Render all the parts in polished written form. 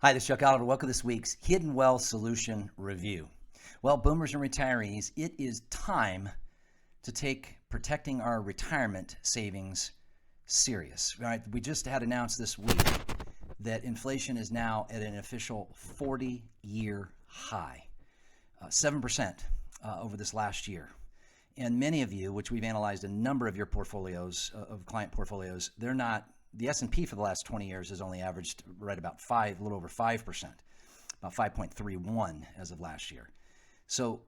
Hi, this is Chuck Oliver. Welcome to this week's Hidden Wealth Solution Review. Well, boomers and retirees, it is time to take protecting our retirement savings serious. Right? We just had announced this week that inflation is now at an official 40-year high, 7% over this last year. And many of you, which we've analyzed a number of your portfolios, of client portfolios, they're not. The S&P for the last 20 years has only averaged right about a little over 5%, about 5.31 as of last year. So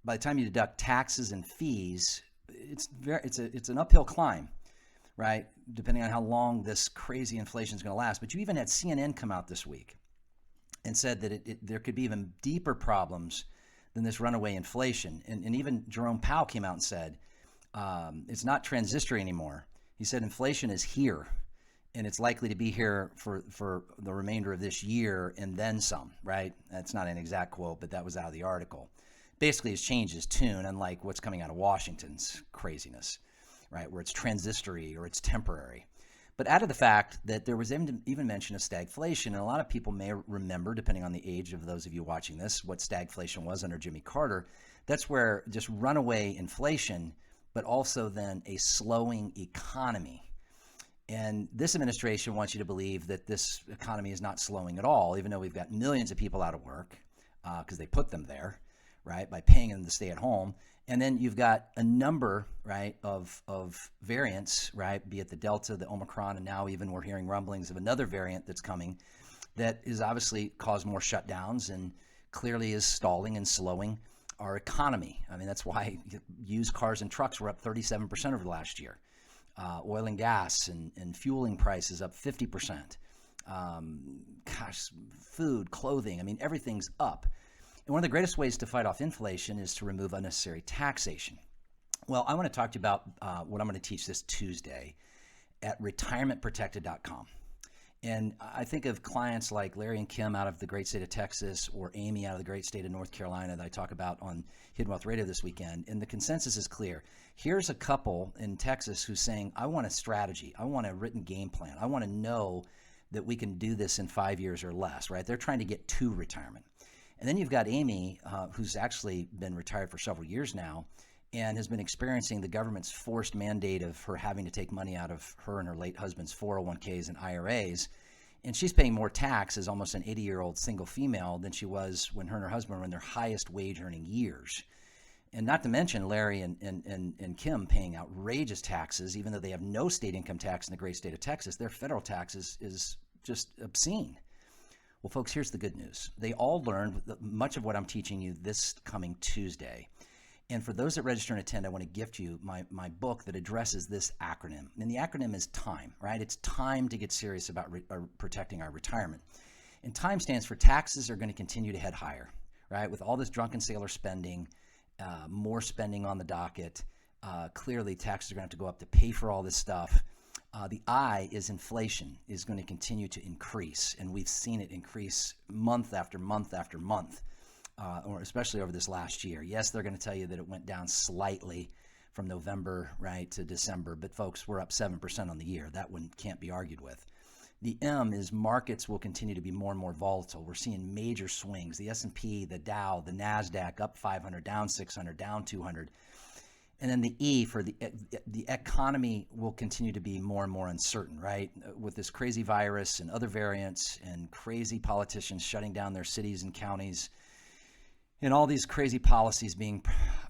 by the time you deduct taxes and fees, it's an uphill climb, right? Depending on how long this crazy inflation is going to last. But you even had CNN come out this week and said that there could be even deeper problems than this runaway inflation. And even Jerome Powell came out and said it's not transitory anymore. He said inflation is here. And it's likely to be here for the remainder of this year and then some, right? That's not an exact quote, but that was out of the article. Basically, it's changed his tune, unlike what's coming out of Washington's craziness, right? Where it's transitory or it's temporary. But out of the fact that there was even mention of stagflation, and a lot of people may remember, depending on the age of those of you watching this, what stagflation was under Jimmy Carter. That's where just runaway inflation, but also then a slowing economy. And this administration wants you to believe that this economy is not slowing at all, even though we've got millions of people out of work because they put them there, right, by paying them to stay at home. And then you've got a number, right, of variants, right, be it the Delta, the Omicron, and now even we're hearing rumblings of another variant that's coming that is obviously caused more shutdowns and clearly is stalling and slowing our economy. I mean, that's why used cars and trucks were up 37% over the last year. Oil and gas and fueling prices up 50%. Food, clothing, I mean, everything's up. And one of the greatest ways to fight off inflation is to remove unnecessary taxation. Well, I want to talk to you about what I'm going to teach this Tuesday at retirementprotected.com. And I think of clients like Larry and Kim out of the great state of Texas or Amy out of the great state of North Carolina that I talk about on Hidden Wealth Radio this weekend. And the consensus is clear. Here's a couple in Texas who's saying, I want a strategy. I want a written game plan. I want to know that we can do this in 5 years or less, right? They're trying to get to retirement. And then you've got Amy, who's actually been retired for several years now and has been experiencing the government's forced mandate of her having to take money out of her and her late husband's 401ks and IRAs. And she's paying more tax as almost an 80-year-old single female than she was when her and her husband were in their highest wage earning years. And not to mention Larry and Kim paying outrageous taxes, even though they have no state income tax in the great state of Texas. Their federal taxes is just obscene. Well, folks, here's the good news. They all learned much of what I'm teaching you this coming Tuesday. And for those that register and attend, I want to gift you my book that addresses this acronym. And the acronym is TIME, right? It's time to get serious about protecting our retirement. And TIME stands for taxes are going to continue to head higher, right? With all this drunken sailor spending, more spending on the docket. Clearly, taxes are going to have to go up to pay for all this stuff. The I is inflation is going to continue to increase. And we've seen it increase month after month after month. Or especially over this last year. Yes, they're going to tell you that it went down slightly from November, right, to December. But folks, we're up 7% on the year. That one can't be argued with. The M is markets will continue to be more and more volatile. We're seeing major swings. The S&P, the Dow, the NASDAQ up 500, down 600, down 200. And then the E for the economy will continue to be more and more uncertain, right? With this crazy virus and other variants and crazy politicians shutting down their cities and counties, and all these crazy policies being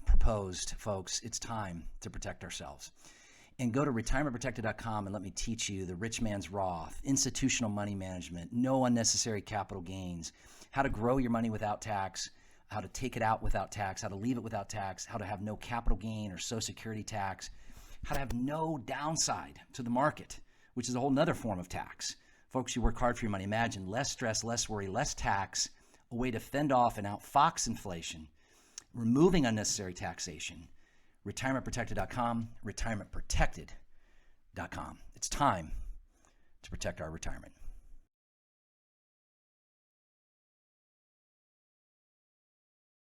proposed, folks, it's time to protect ourselves. And go to retirementprotected.com and let me teach you the rich man's Roth, institutional money management, no unnecessary capital gains, how to grow your money without tax, how to take it out without tax, how to leave it without tax, how to have no capital gain or Social Security tax, how to have no downside to the market, which is a whole nother form of tax. Folks, you work hard for your money. Imagine less stress, less worry, less tax, a way to fend off and outfox inflation, removing unnecessary taxation. Retirementprotected.com, retirementprotected.com. It's time to protect our retirement.